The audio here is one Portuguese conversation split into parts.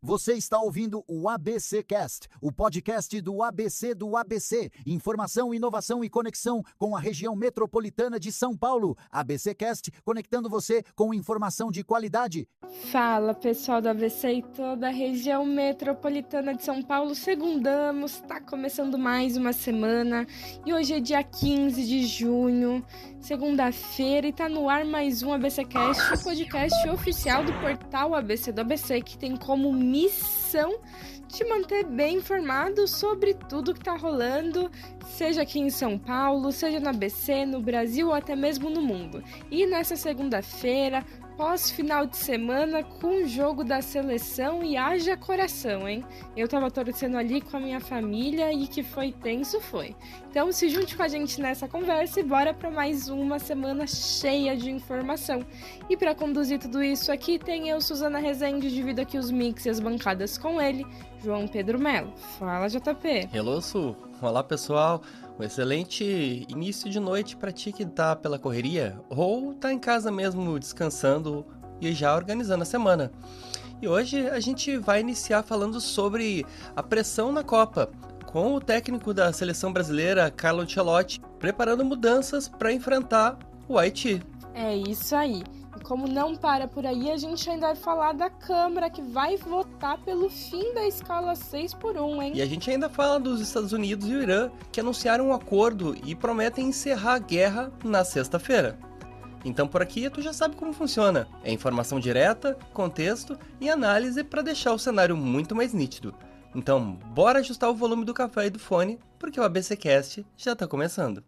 Você está ouvindo o ABC Cast, o podcast do ABC. Informação, inovação e conexão com a região metropolitana de São Paulo. ABC Cast, conectando você com informação de qualidade. Fala, pessoal do ABC e toda a região metropolitana de São Paulo. Segundamos, está começando mais uma semana e hoje é dia 15 de junho, segunda-feira, e está no ar mais um ABC Cast, o podcast oficial do portal ABC do ABC, que tem como missão te manter bem informado sobre tudo que está rolando, seja aqui em São Paulo, seja no ABC, no Brasil ou até mesmo no mundo. E nessa segunda-feira, pós-final de semana, com o jogo da seleção, e haja coração, hein? Eu tava torcendo ali com a minha família e que foi tenso, foi. Então se junte com a gente nessa conversa e bora para mais uma semana cheia de informação. E para conduzir tudo isso aqui tem eu, Suzana Rezende, divido aqui os mix e as bancadas com ele, João Pedro Melo. Fala, JP. Hello, Su. Olá, pessoal. Um excelente início de noite para ti que tá pela correria ou tá em casa mesmo descansando e já organizando a semana. E hoje a gente vai iniciar falando sobre a pressão na Copa, com o técnico da seleção brasileira, Carlo Ancelotti, preparando mudanças para enfrentar o Haiti. É isso aí. E como não para por aí, a gente ainda vai falar da Câmara, que vai votar pelo fim da escala 6x1, hein? E a gente ainda fala dos Estados Unidos e o Irã, que anunciaram um acordo e prometem encerrar a guerra na sexta-feira. Então por aqui tu já sabe como funciona. É informação direta, contexto e análise para deixar o cenário muito mais nítido. Então bora ajustar o volume do café e do fone, porque o ABC Cast já tá começando.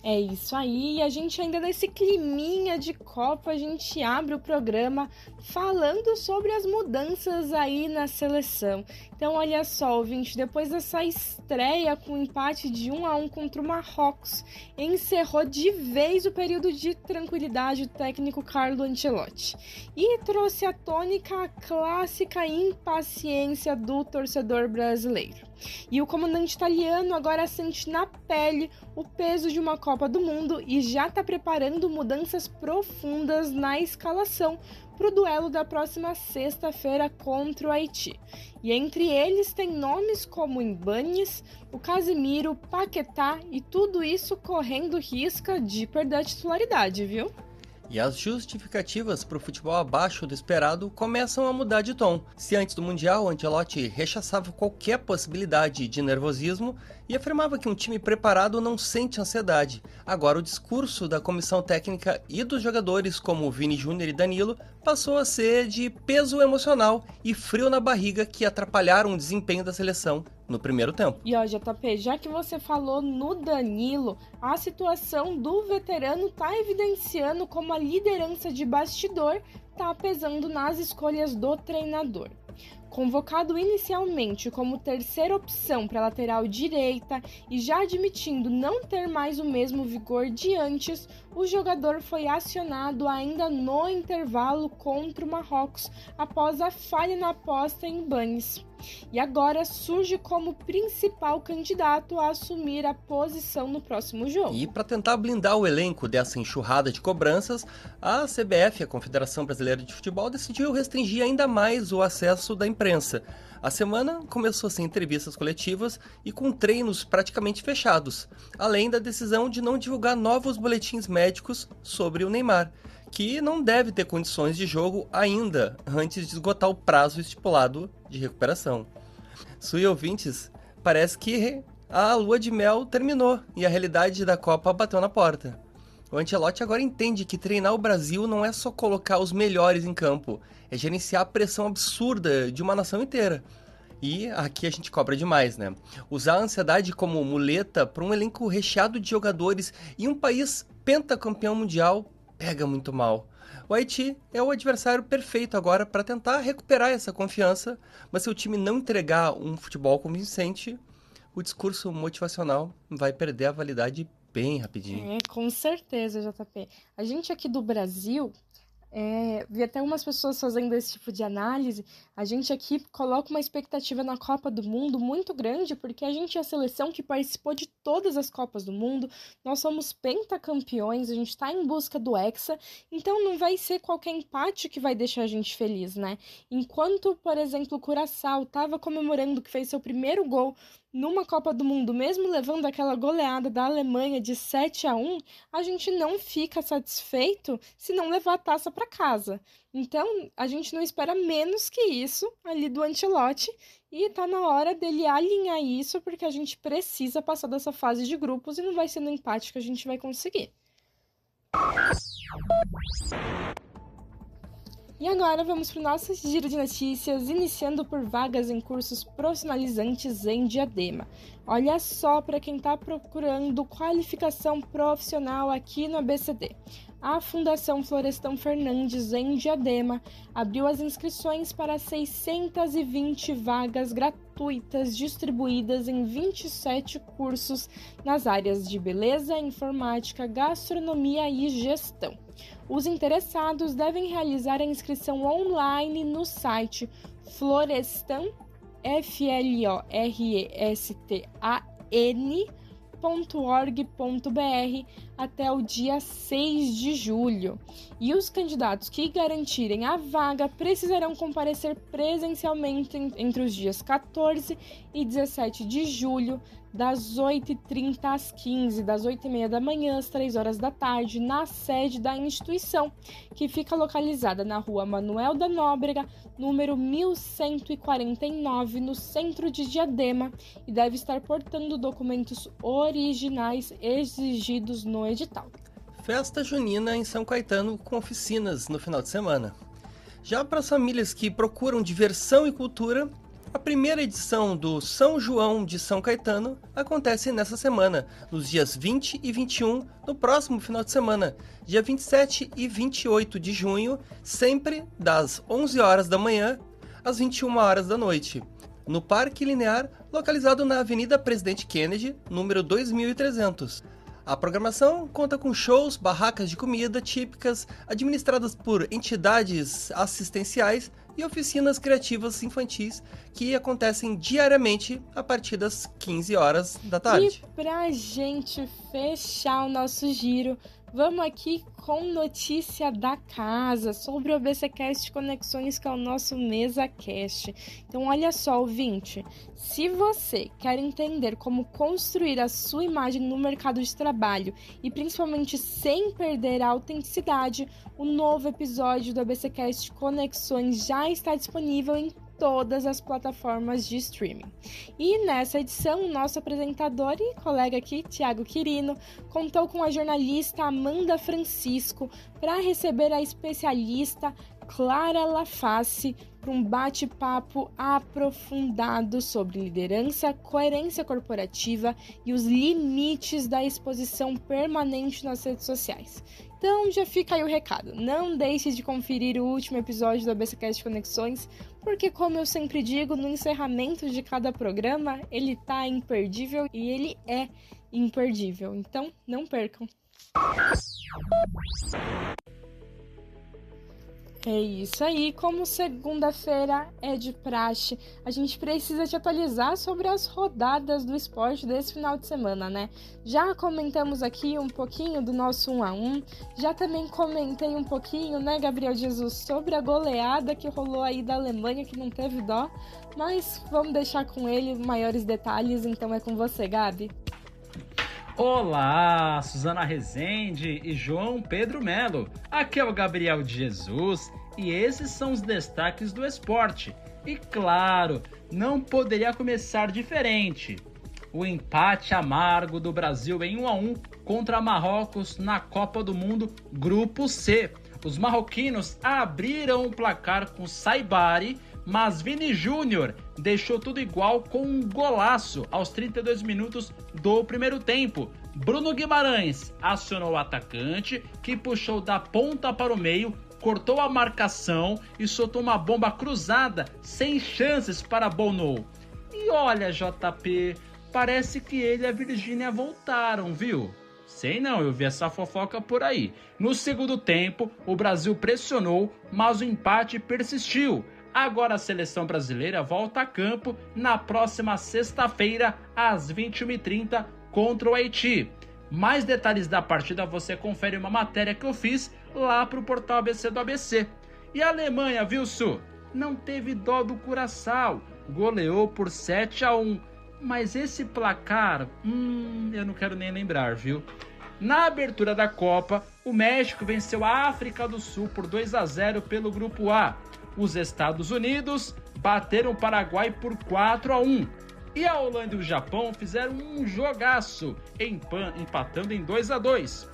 É isso aí, e a gente ainda nesse climinha de Copa, a gente abre o programa falando sobre as mudanças aí na seleção. Então olha só, ouvinte, depois dessa estreia com empate de 1-1 contra o Marrocos, encerrou de vez o período de tranquilidade do técnico Carlo Ancelotti e trouxe à tônica a clássica impaciência do torcedor brasileiro. E o comandante italiano agora sente na pele o peso de uma Copa do Mundo e já está preparando mudanças profundas na escalação para o duelo da próxima sexta-feira contra o Haiti. E entre eles tem nomes como Ibañez, o Casemiro, Paquetá, e tudo isso correndo risco de perder a titularidade, viu? E as justificativas para o futebol abaixo do esperado começam a mudar de tom. Se antes do Mundial, Ancelotti rechaçava qualquer possibilidade de nervosismo e afirmava que um time preparado não sente ansiedade, agora o discurso da comissão técnica e dos jogadores como Vini Júnior e Danilo passou a ser de peso emocional e frio na barriga que atrapalharam o desempenho da seleção no primeiro tempo. E ó, JP, já que você falou no Danilo, a situação do veterano tá evidenciando como a liderança de bastidor tá pesando nas escolhas do treinador. Convocado inicialmente como terceira opção para a lateral direita e já admitindo não ter mais o mesmo vigor de antes, o jogador foi acionado ainda no intervalo contra o Marrocos após a falha na aposta em Ibañez. E agora surge como principal candidato a assumir a posição no próximo jogo. E para tentar blindar o elenco dessa enxurrada de cobranças, a CBF, a Confederação Brasileira de Futebol, decidiu restringir ainda mais o acesso da imprensa. A semana começou sem entrevistas coletivas e com treinos praticamente fechados, além da decisão de não divulgar novos boletins médicos sobre o Neymar, que não deve ter condições de jogo ainda antes de esgotar o prazo estipulado de recuperação. Sui ouvintes, parece que a lua de mel terminou e a realidade da Copa bateu na porta. O Ancelotti agora entende que treinar o Brasil não é só colocar os melhores em campo, é gerenciar a pressão absurda de uma nação inteira. E aqui a gente cobra demais, né? Usar a ansiedade como muleta para um elenco recheado de jogadores e um país pentacampeão mundial pega muito mal. O Haiti é o adversário perfeito agora para tentar recuperar essa confiança, mas se o time não entregar um futebol convincente, o discurso motivacional vai perder a validade bem rapidinho. Com certeza, JP. A gente aqui do Brasil Vi até umas pessoas fazendo esse tipo de análise. A gente aqui coloca uma expectativa na Copa do Mundo muito grande, porque a gente é a seleção que participou de todas as Copas do Mundo, nós somos pentacampeões, a gente está em busca do Hexa, então não vai ser qualquer empate que vai deixar a gente feliz, né? Enquanto, por exemplo, o Curaçao estava comemorando que fez seu primeiro gol numa Copa do Mundo, mesmo levando aquela goleada da Alemanha de 7-1, a gente não fica satisfeito se não levar a taça para casa. Então, a gente não espera menos que isso ali do Ancelotti e tá na hora dele alinhar isso, porque a gente precisa passar dessa fase de grupos e não vai ser no empate que a gente vai conseguir. E agora vamos para o nosso giro de notícias, iniciando por vagas em cursos profissionalizantes em Diadema. Olha só para quem está procurando qualificação profissional aqui no ABCD. A Fundação Florestan Fernandes, em Diadema, abriu as inscrições para 620 vagas gratuitas distribuídas em 27 cursos nas áreas de beleza, informática, gastronomia e gestão. Os interessados devem realizar a inscrição online no site Florestan, FLORESTAN.org.br até o dia 6 de julho. E os candidatos que garantirem a vaga precisarão comparecer presencialmente entre os dias 14 e 17 de julho, das 8h30 às 15h, das 8h30 da manhã às 3 horas da tarde, na sede da instituição, que fica localizada na rua Manuel da Nóbrega, número 1149, no centro de Diadema, e deve estar portando documentos originais exigidos no edital. Festa junina em São Caetano com oficinas no final de semana. Já para as famílias que procuram diversão e cultura, a primeira edição do São João de São Caetano acontece nessa semana, nos dias 20 e 21, no próximo final de semana, dia 27 e 28 de junho, sempre das 11 horas da manhã às 21 horas da noite, no Parque Linear, localizado na Avenida Presidente Kennedy, número 2300. A programação conta com shows, barracas de comida típicas, administradas por entidades assistenciais e oficinas criativas infantis que acontecem diariamente a partir das 15 horas da tarde. E pra gente fechar o nosso giro, vamos aqui com notícia da casa sobre o ABCcast Conexões, que é o nosso MesaCast. Então olha só, ouvinte, se você quer entender como construir a sua imagem no mercado de trabalho e principalmente sem perder a autenticidade, o novo episódio do ABCcast Conexões já está disponível em todas as plataformas de streaming. E nessa edição, o nosso apresentador e colega aqui, Thiago Quirino, contou com a jornalista Amanda Francisco para receber a especialista Clara Laface para um bate-papo aprofundado sobre liderança, coerência corporativa e os limites da exposição permanente nas redes sociais. Então já fica aí o recado, não deixe de conferir o último episódio do ABCcast Conexões, porque como eu sempre digo, no encerramento de cada programa, ele tá imperdível e ele é imperdível, então não percam. É isso aí, como segunda-feira é de praxe, a gente precisa te atualizar sobre as rodadas do esporte desse final de semana, né? Já comentamos aqui um pouquinho do nosso 1-1, já também comentei um pouquinho, né, Gabriel Jesus, sobre a goleada que rolou aí da Alemanha, que não teve dó, mas vamos deixar com ele maiores detalhes, então é com você, Gabi. Olá, Suzana Rezende e João Pedro Melo. Aqui é o Gabriel de Jesus e esses são os destaques do esporte. E claro, não poderia começar diferente. O empate amargo do Brasil em 1-1 contra Marrocos na Copa do Mundo Grupo C. Os marroquinos abriram o placar com Saibari, mas Vini Júnior deixou tudo igual com um golaço aos 32 minutos do primeiro tempo. Bruno Guimarães acionou o atacante, que puxou da ponta para o meio, cortou a marcação e soltou uma bomba cruzada sem chances para Bono. E olha, JP, parece que ele e a Virgínia voltaram, viu? Sei não, eu vi essa fofoca por aí. No segundo tempo, o Brasil pressionou, mas o empate persistiu. Agora a seleção brasileira volta a campo na próxima sexta-feira, às 21h30, contra o Haiti. Mais detalhes da partida você confere em uma matéria que eu fiz lá pro portal ABC do ABC. E a Alemanha, viu, Su? Não teve dó do Curaçao, goleou por 7-1. Mas esse placar, eu não quero nem lembrar, viu? Na abertura da Copa, o México venceu a África do Sul por 2-0 pelo Grupo A. Os Estados Unidos bateram o Paraguai por 4-1. E a Holanda e o Japão fizeram um jogaço, empatando em 2-2.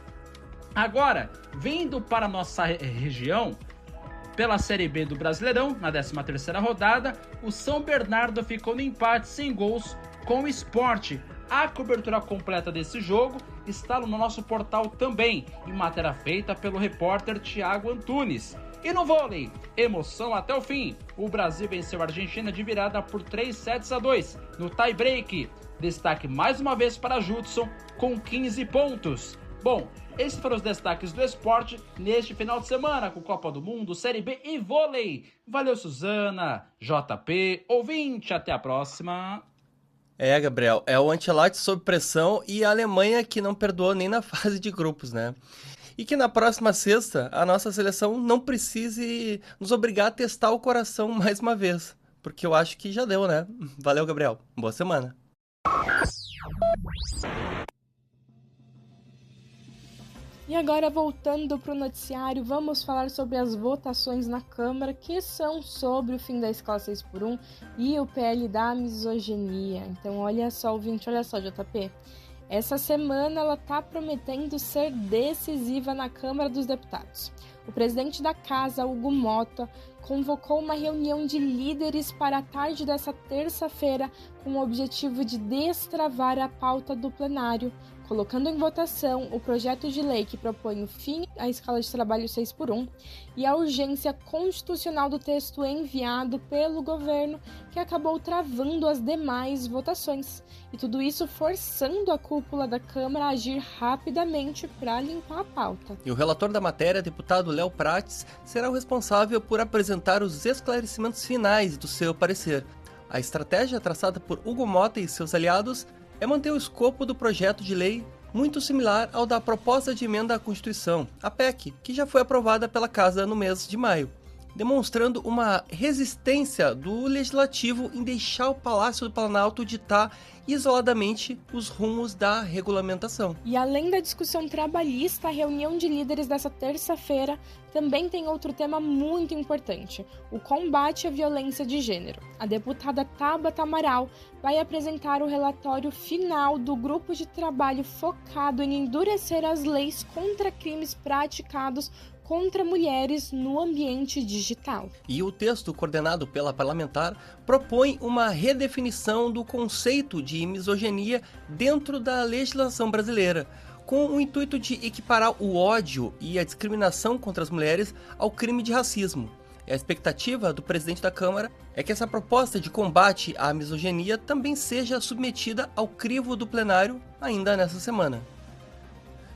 Agora, vindo para a nossa região, pela Série B do Brasileirão, na 13ª rodada, o São Bernardo ficou no empate sem gols com o Sport. A cobertura completa desse jogo está no nosso portal também, em matéria feita pelo repórter Thiago Antunes. E no vôlei, emoção até o fim. O Brasil venceu a Argentina de virada por 3-2 no tie-break. Destaque mais uma vez para Judson, com 15 pontos. Bom, esses foram os destaques do esporte neste final de semana, com Copa do Mundo, Série B e vôlei. Valeu, Suzana, JP, ouvinte, até a próxima. Gabriel, é o Ancelotti sob pressão e a Alemanha que não perdoou nem na fase de grupos, né? E que na próxima sexta a nossa seleção não precise nos obrigar a testar o coração mais uma vez, porque eu acho que já deu, né? Valeu, Gabriel. Boa semana. E agora, voltando para o noticiário, vamos falar sobre as votações na Câmara, que são sobre o fim da escala 6x1 e o PL da misoginia. Então, olha só, ouvinte, olha só, JP. Essa semana ela está prometendo ser decisiva na Câmara dos Deputados. O presidente da Casa, Hugo Mota, convocou uma reunião de líderes para a tarde dessa terça-feira com o objetivo de destravar a pauta do plenário, colocando em votação o projeto de lei que propõe o fim à escala de trabalho 6x1 e a urgência constitucional do texto enviado pelo governo, que acabou travando as demais votações. E tudo isso forçando a cúpula da Câmara a agir rapidamente para limpar a pauta. E o relator da matéria, deputado Léo Prates, será o responsável por apresentar os esclarecimentos finais do seu parecer. A estratégia traçada por Hugo Mota e seus aliados é manter o escopo do projeto de lei muito similar ao da proposta de emenda à Constituição, a PEC, que já foi aprovada pela Casa no mês de maio, demonstrando uma resistência do Legislativo em deixar o Palácio do Planalto ditar isoladamente os rumos da regulamentação. E além da discussão trabalhista, a reunião de líderes dessa terça-feira também tem outro tema muito importante: o combate à violência de gênero. A deputada Tabata Amaral vai apresentar o relatório final do grupo de trabalho focado em endurecer as leis contra crimes praticados contra mulheres no ambiente digital. E o texto, coordenado pela parlamentar, propõe uma redefinição do conceito de misoginia dentro da legislação brasileira, com o intuito de equiparar o ódio e a discriminação contra as mulheres ao crime de racismo. E a expectativa do presidente da Câmara é que essa proposta de combate à misoginia também seja submetida ao crivo do plenário ainda nessa semana.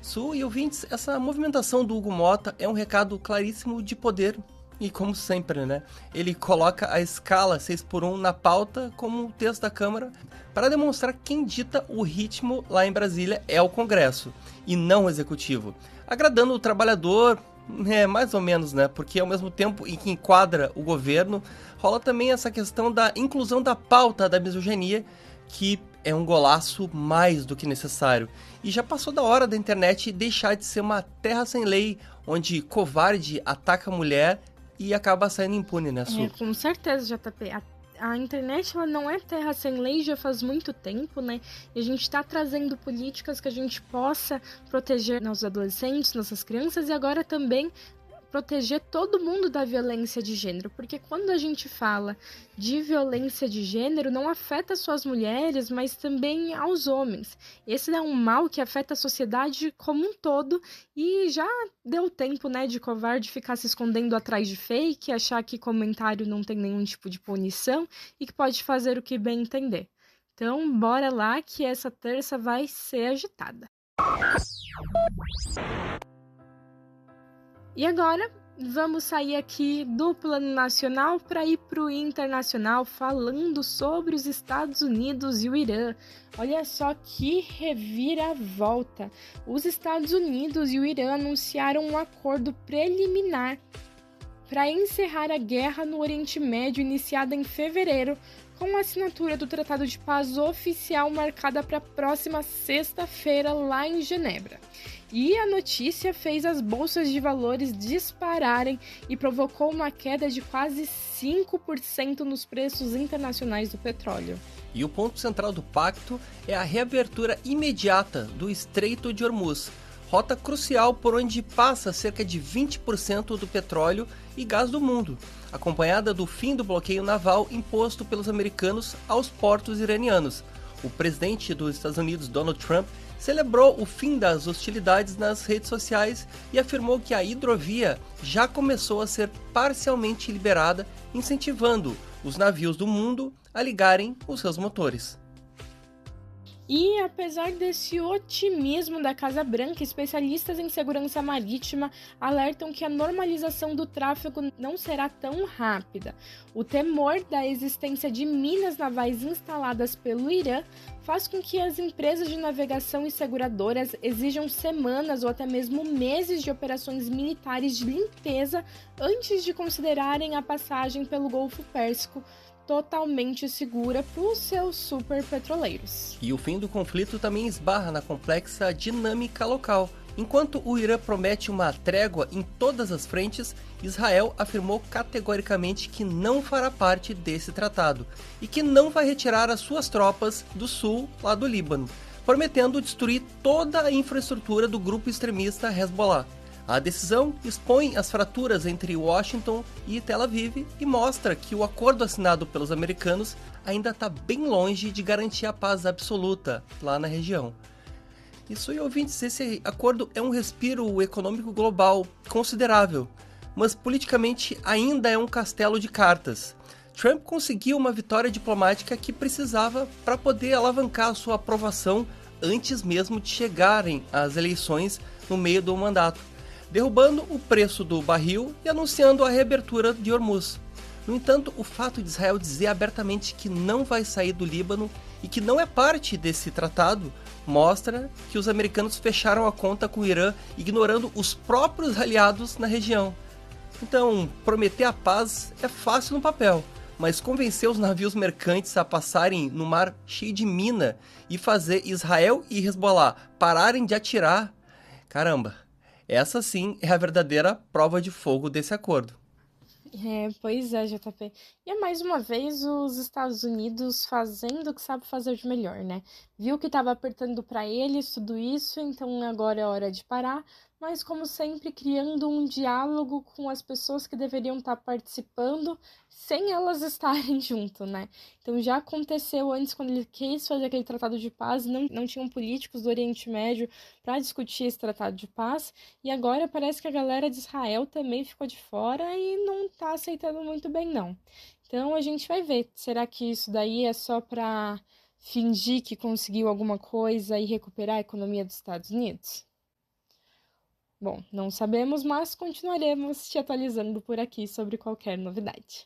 Su e ouvintes, essa movimentação do Hugo Mota é um recado claríssimo de poder e, como sempre, né? Ele coloca a escala 6x1 na pauta como o texto da Câmara para demonstrar que quem dita o ritmo lá em Brasília é o Congresso e não o Executivo, agradando o trabalhador, mais ou menos, né? Porque ao mesmo tempo em que enquadra o governo, rola também essa questão da inclusão da pauta da misoginia, que é um golaço mais do que necessário. E já passou da hora da internet deixar de ser uma terra sem lei, onde covarde ataca a mulher e acaba saindo impune, né, Su? Com certeza, JP. A internet ela não é terra sem lei já faz muito tempo, né? E a gente está trazendo políticas que a gente possa proteger nossos adolescentes, nossas crianças e agora também proteger todo mundo da violência de gênero, porque quando a gente fala de violência de gênero, não afeta só as mulheres, mas também aos homens. Esse é um mal que afeta a sociedade como um todo e já deu tempo, né, de covarde ficar se escondendo atrás de fake, achar que comentário não tem nenhum tipo de punição e que pode fazer o que bem entender. Então, bora lá que essa terça vai ser agitada. E agora, vamos sair aqui do plano nacional para ir para o internacional, falando sobre os Estados Unidos e o Irã. Olha só que reviravolta! Os Estados Unidos e o Irã anunciaram um acordo preliminar para encerrar a guerra no Oriente Médio iniciada em fevereiro, com a assinatura do Tratado de Paz oficial marcada para a próxima sexta-feira lá em Genebra. E a notícia fez as bolsas de valores dispararem e provocou uma queda de quase 5% nos preços internacionais do petróleo. E o ponto central do pacto é a reabertura imediata do Estreito de Hormuz, rota crucial por onde passa cerca de 20% do petróleo e gás do mundo, acompanhada do fim do bloqueio naval imposto pelos americanos aos portos iranianos. O presidente dos Estados Unidos, Donald Trump, celebrou o fim das hostilidades nas redes sociais e afirmou que a hidrovia já começou a ser parcialmente liberada, incentivando os navios do mundo a ligarem os seus motores. E apesar desse otimismo da Casa Branca, especialistas em segurança marítima alertam que a normalização do tráfego não será tão rápida. O temor da existência de minas navais instaladas pelo Irã faz com que as empresas de navegação e seguradoras exijam semanas ou até mesmo meses de operações militares de limpeza antes de considerarem a passagem pelo Golfo Pérsico totalmente segura para os seus superpetroleiros. E o fim do conflito também esbarra na complexa dinâmica local. Enquanto o Irã promete uma trégua em todas as frentes, Israel afirmou categoricamente que não fará parte desse tratado e que não vai retirar as suas tropas do sul, lá do Líbano, prometendo destruir toda a infraestrutura do grupo extremista Hezbollah. A decisão expõe as fraturas entre Washington e Tel Aviv e mostra que o acordo assinado pelos americanos ainda está bem longe de garantir a paz absoluta lá na região. Isso, e ouvintes, esse acordo é um respiro econômico global considerável, mas politicamente ainda é um castelo de cartas. Trump conseguiu uma vitória diplomática que precisava para poder alavancar a sua aprovação antes mesmo de chegarem às eleições no meio do mandato, derrubando o preço do barril e anunciando a reabertura de Hormuz. No entanto, o fato de Israel dizer abertamente que não vai sair do Líbano e que não é parte desse tratado mostra que os americanos fecharam a conta com o Irã, ignorando os próprios aliados na região. Então, prometer a paz é fácil no papel, mas convencer os navios mercantes a passarem no mar cheio de mina e fazer Israel e Hezbollah pararem de atirar, caramba! Essa sim é a verdadeira prova de fogo desse acordo. Pois é, JP. E é mais uma vez os Estados Unidos fazendo o que sabe fazer de melhor, né? Viu que estava apertando para eles tudo isso, então agora é hora de parar, mas como sempre criando um diálogo com as pessoas que deveriam estar participando sem elas estarem junto, né? Então já aconteceu antes quando ele quis fazer aquele tratado de paz, não tinham políticos do Oriente Médio para discutir esse tratado de paz, e agora parece que a galera de Israel também ficou de fora e não tá aceitando muito bem, não. Então a gente vai ver, será que isso daí é só para fingir que conseguiu alguma coisa e recuperar a economia dos Estados Unidos? Bom, não sabemos, mas continuaremos te atualizando por aqui sobre qualquer novidade.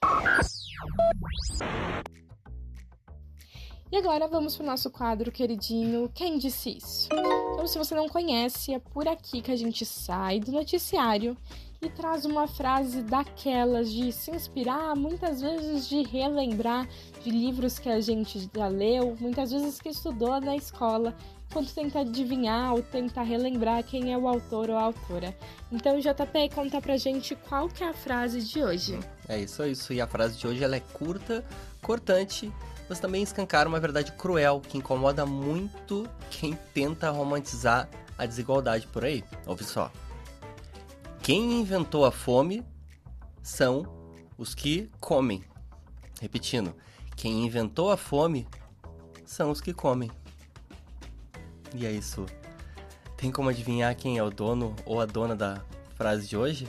E agora vamos para o nosso quadro queridinho Quem Disse Isso? Então, se você não conhece, é por aqui que a gente sai do noticiário e traz uma frase daquelas de se inspirar, muitas vezes de relembrar de livros que a gente já leu, muitas vezes que estudou na escola, quando tenta adivinhar ou tentar relembrar quem é o autor ou a autora. Então, JP, conta pra gente qual que é a frase de hoje. É isso. E a frase de hoje ela é curta, cortante, mas também escancara uma verdade cruel que incomoda muito quem tenta romantizar a desigualdade por aí. Ouve só. Quem inventou a fome são os que comem. Repetindo, quem inventou a fome são os que comem. E é isso. Tem como adivinhar quem é o dono ou a dona da frase de hoje?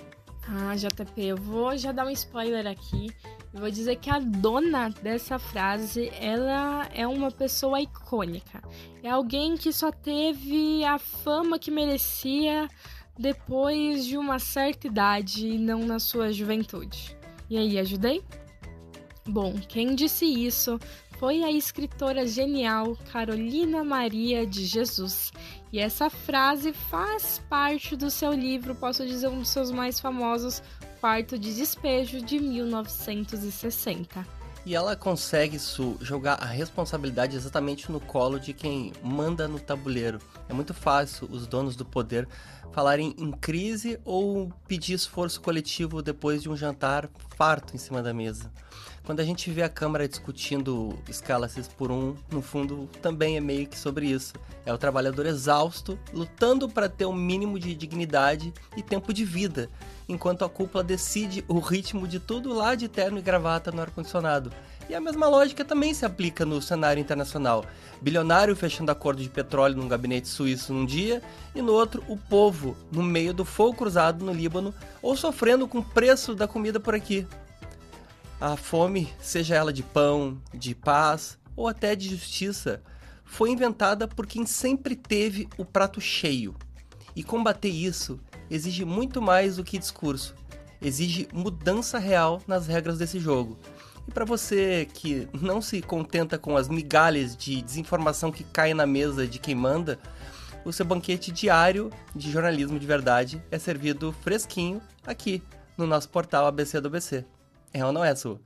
Ah, JP, eu vou já dar um spoiler aqui. Eu vou dizer que a dona dessa frase, ela é uma pessoa icônica. É alguém que só teve a fama que merecia depois de uma certa idade e não na sua juventude. E aí, ajudei? Bom, quem disse isso foi a escritora genial Carolina Maria de Jesus. E essa frase faz parte do seu livro, posso dizer, um dos seus mais famosos, Quarto de Despejo, de 1960. E ela consegue jogar a responsabilidade exatamente no colo de quem manda no tabuleiro. É muito fácil os donos do poder falarem em crise ou pedir esforço coletivo depois de um jantar farto em cima da mesa. Quando a gente vê a Câmara discutindo escala 6x1, no fundo também é meio que sobre isso. É o trabalhador exausto, lutando para ter um mínimo de dignidade e tempo de vida, enquanto a cúpula decide o ritmo de tudo lá de terno e gravata no ar-condicionado. E a mesma lógica também se aplica no cenário internacional. Bilionário fechando acordo de petróleo num gabinete suíço num dia, e no outro o povo no meio do fogo cruzado no Líbano, ou sofrendo com o preço da comida por aqui. A fome, seja ela de pão, de paz ou até de justiça, foi inventada por quem sempre teve o prato cheio. E combater isso exige muito mais do que discurso. Exige mudança real nas regras desse jogo. E para você que não se contenta com as migalhas de desinformação que caem na mesa de quem manda, o seu banquete diário de jornalismo de verdade é servido fresquinho aqui no nosso portal ABC do ABC. É ou não é, Su?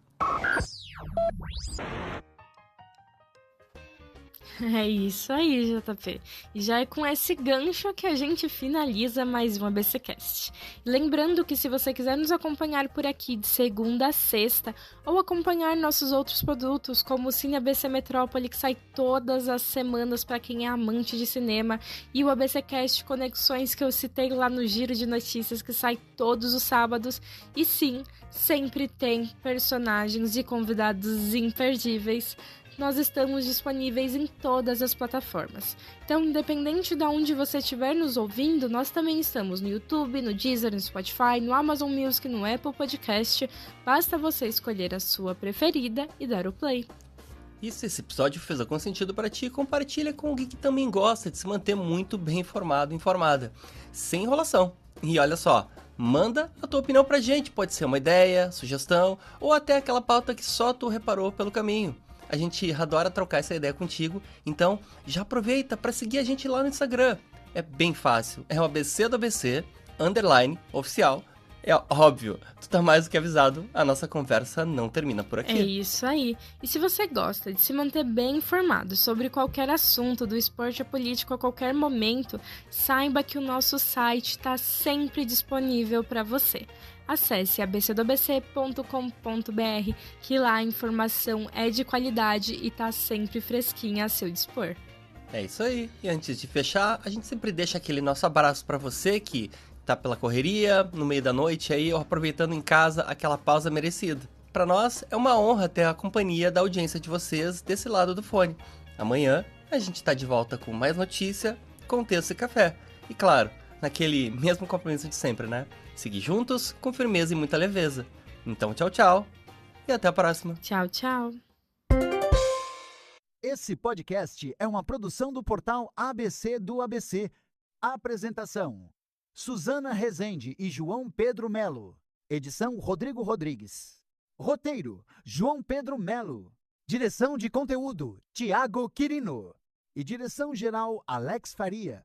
É isso aí, JP. E já é com esse gancho que a gente finaliza mais um ABCcast. Lembrando que se você quiser nos acompanhar por aqui de segunda a sexta, ou acompanhar nossos outros produtos, como o Cine ABC Metrópole, que sai todas as semanas para quem é amante de cinema, e o ABCcast Conexões, que eu citei lá no Giro de Notícias, que sai todos os sábados, e sim, sempre tem personagens e convidados imperdíveis. Nós estamos disponíveis em todas as plataformas. Então, independente de onde você estiver nos ouvindo, nós também estamos no YouTube, no Deezer, no Spotify, no Amazon Music, no Apple Podcast. Basta você escolher a sua preferida e dar o play. E se esse episódio fez algum sentido para ti, compartilha com alguém que também gosta de se manter muito bem informado, informada. Sem enrolação. E olha só, manda a tua opinião pra gente. Pode ser uma ideia, sugestão ou até aquela pauta que só tu reparou pelo caminho. A gente adora trocar essa ideia contigo, então já aproveita para seguir a gente lá no Instagram. É bem fácil, é o ABC do ABC, _oficial. É óbvio, tu tá mais do que avisado, a nossa conversa não termina por aqui. É isso aí. E se você gosta de se manter bem informado sobre qualquer assunto, do esporte a político a qualquer momento, saiba que o nosso site está sempre disponível para você. Acesse abcdobc.com.br, que lá a informação é de qualidade e tá sempre fresquinha a seu dispor. É isso aí. E antes de fechar, a gente sempre deixa aquele nosso abraço para você que tá pela correria, no meio da noite aí, ou aproveitando em casa aquela pausa merecida. Para nós é uma honra ter a companhia da audiência de vocês desse lado do fone. Amanhã a gente tá de volta com mais notícia, contexto e café. E claro, naquele mesmo compromisso de sempre, né? Seguir juntos, com firmeza e muita leveza. Então, tchau, tchau. E até a próxima. Tchau, tchau. Esse podcast é uma produção do portal ABC do ABC. Apresentação: Suzana Rezende e João Pedro Melo. Edição: Rodrigo Rodrigues. Roteiro: João Pedro Melo. Direção de conteúdo: Tiago Quirino. E direção geral: Alex Faria.